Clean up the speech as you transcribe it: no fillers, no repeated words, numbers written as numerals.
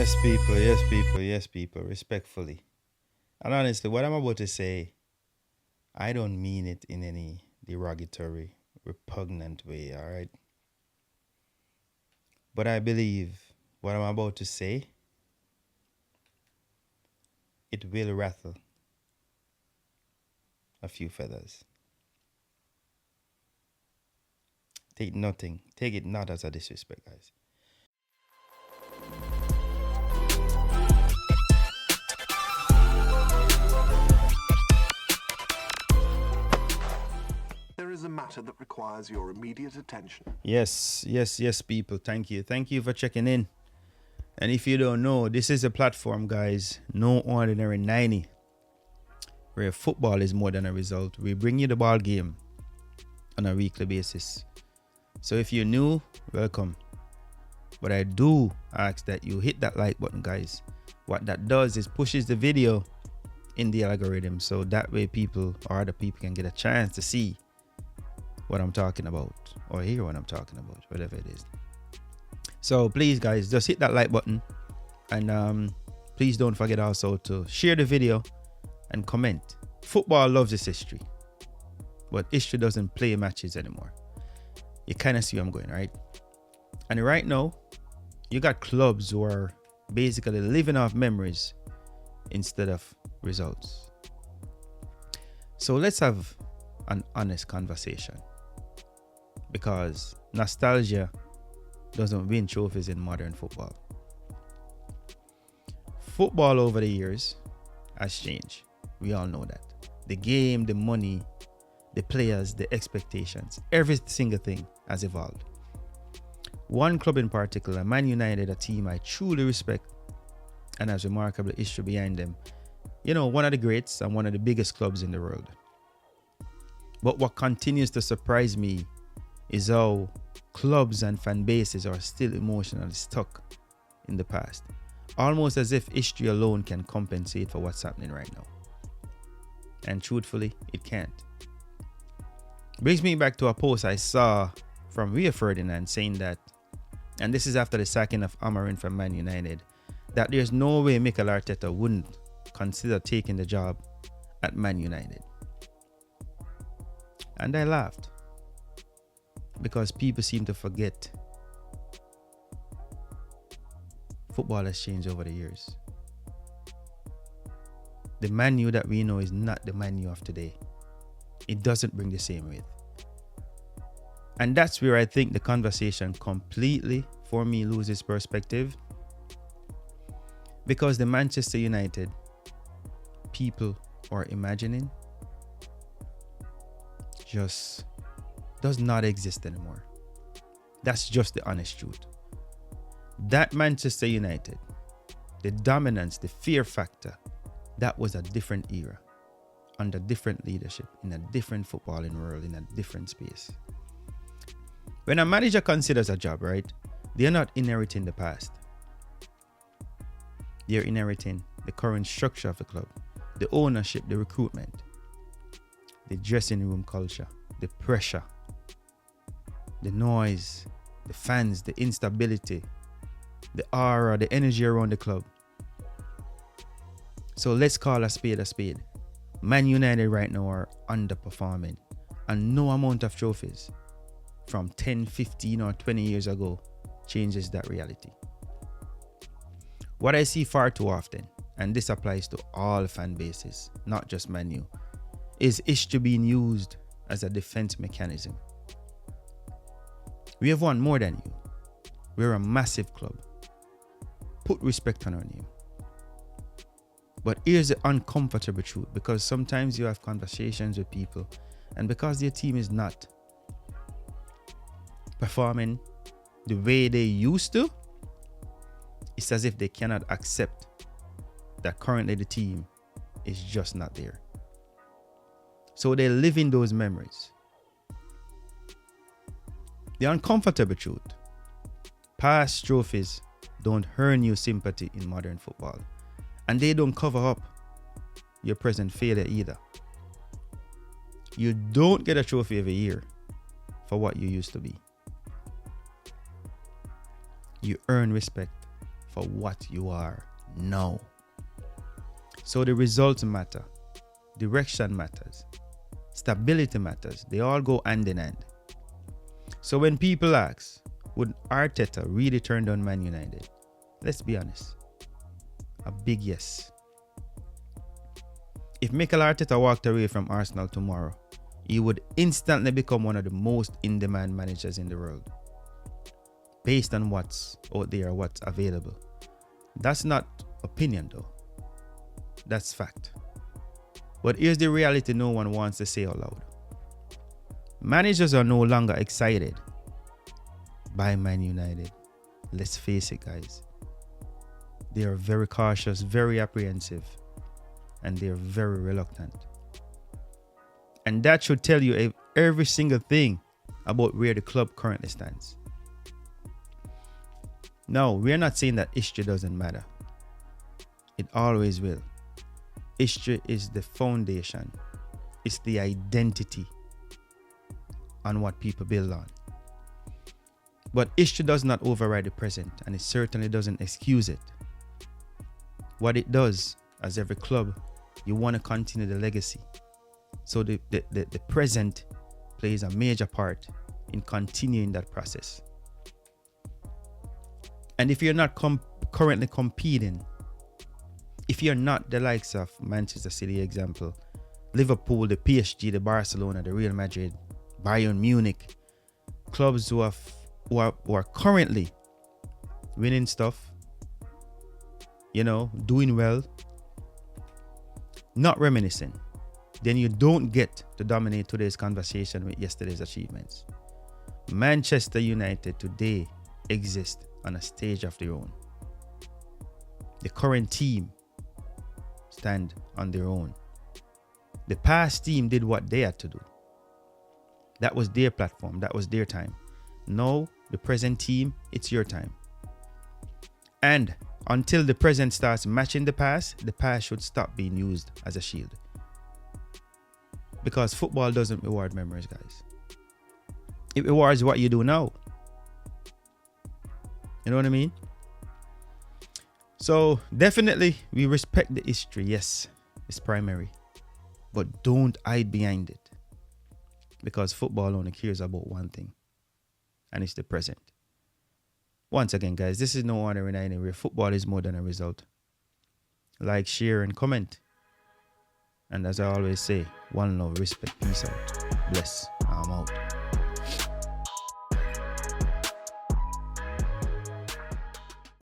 Yes, people, respectfully. And honestly, what I'm about to say, I don't mean it in any derogatory, repugnant way, all right? But I believe what I'm about to say, it will rattle a few feathers. Take it not as a disrespect, guys. There is a matter that requires your immediate attention. Yes, people. Thank you. Thank you for checking in. And if you don't know, this is a platform, guys, no ordinary 90, where football is more than a result. We bring you the ball game on a weekly basis. So if you're new, welcome. But I do ask that you hit that like button, guys. What that does is pushes the video in the algorithm, so that way people or other people can get a chance to see what I'm talking about or hear what I'm talking about, whatever it is. So please, guys, just hit that like button, and please don't forget also to share the video and comment. Football loves its history, but history doesn't play matches anymore. You kind of see where I'm going, right? And right now, you got clubs who are basically living off memories instead of results. So let's have an honest conversation, because nostalgia doesn't win trophies in modern football. Football over the years has changed. We all know that. The game, the money, the players, the expectations, every single thing has evolved. One club in particular, Man United, a team I truly respect and has remarkable history behind them. You know, one of the greats and one of the biggest clubs in the world. But what continues to surprise me is how clubs and fan bases are still emotionally stuck in the past. Almost as if history alone can compensate for what's happening right now. And truthfully, it can't. Brings me back to a post I saw from Rio Ferdinand saying that, and this is after the sacking of Amarin from Man United, that there's no way Mikel Arteta wouldn't consider taking the job at Man United. And I laughed, because people seem to forget football has changed over the years. The Man U that we know is not the Man U of today. It doesn't bring the same weight. And that's where I think the conversation completely, for me, loses perspective. Because the Manchester United people are imagining just does not exist anymore. That's just the honest truth. That Manchester United, the dominance, the fear factor, that was a different era, under different leadership, in a different footballing world, in a different space. When a manager considers a job, right, they're not inheriting the past. They're inheriting the current structure of the club, the ownership, the recruitment, the dressing room culture, the pressure, the noise, the fans, the instability, the aura, the energy around the club. So let's call a spade a spade. Man United right now are underperforming, and no amount of trophies from 10, 15 or 20 years ago changes that reality. What I see far too often, and this applies to all fan bases, not just Man U, is history being used as a defense mechanism. We have won more than you. We're a massive club. Put respect on our name. But here's the uncomfortable truth, because sometimes you have conversations with people, and because their team is not performing the way they used to, it's as if they cannot accept that currently the team is just not there. So they live in those memories. The uncomfortable truth: past trophies don't earn you sympathy in modern football, and they don't cover up your present failure either. You don't get a trophy every year for what you used to be. You earn respect for what you are now. So the results matter. Direction matters. Stability matters. They all go hand in hand. So when people ask, would Arteta really turn down Man United? Let's be honest. A big yes. If Mikel Arteta walked away from Arsenal tomorrow, he would instantly become one of the most in-demand managers in the world, based on what's out there, what's available. That's not opinion though. That's fact. But here's the reality no one wants to say out loud. Managers are no longer excited by Man United. Let's face it, guys. They are very cautious, very apprehensive, and they're very reluctant. And that should tell you every single thing about where the club currently stands. No, we're not saying that history doesn't matter. It always will. History is the foundation. It's the identity on what people build on. But history does not override the present, and it certainly doesn't excuse it. What it does, as every club, you want to continue the legacy. So the present plays a major part in continuing that process. And if you're not currently competing, if you're not the likes of Manchester City, example, Liverpool, the PSG, the Barcelona, the Real Madrid, Bayern Munich, clubs who are currently winning stuff, doing well, not reminiscing, then you don't get to dominate today's conversation with yesterday's achievements. Manchester United today exists on a stage of their own. The current team stand on their own. The past team did what they had to do. That was their platform. That was their time. Now, the present team, it's your time. And until the present starts matching the past should stop being used as a shield. Because football doesn't reward memories, guys. It rewards what you do now. You know what I mean? So definitely we respect the history. Yes, it's primary. But don't hide behind it. Because football only cares about one thing. And it's the present. Once again, guys, this is no ordinary night where football is more than a result. Like, share, and comment. And as I always say, one love, respect, peace out. Bless. I'm out.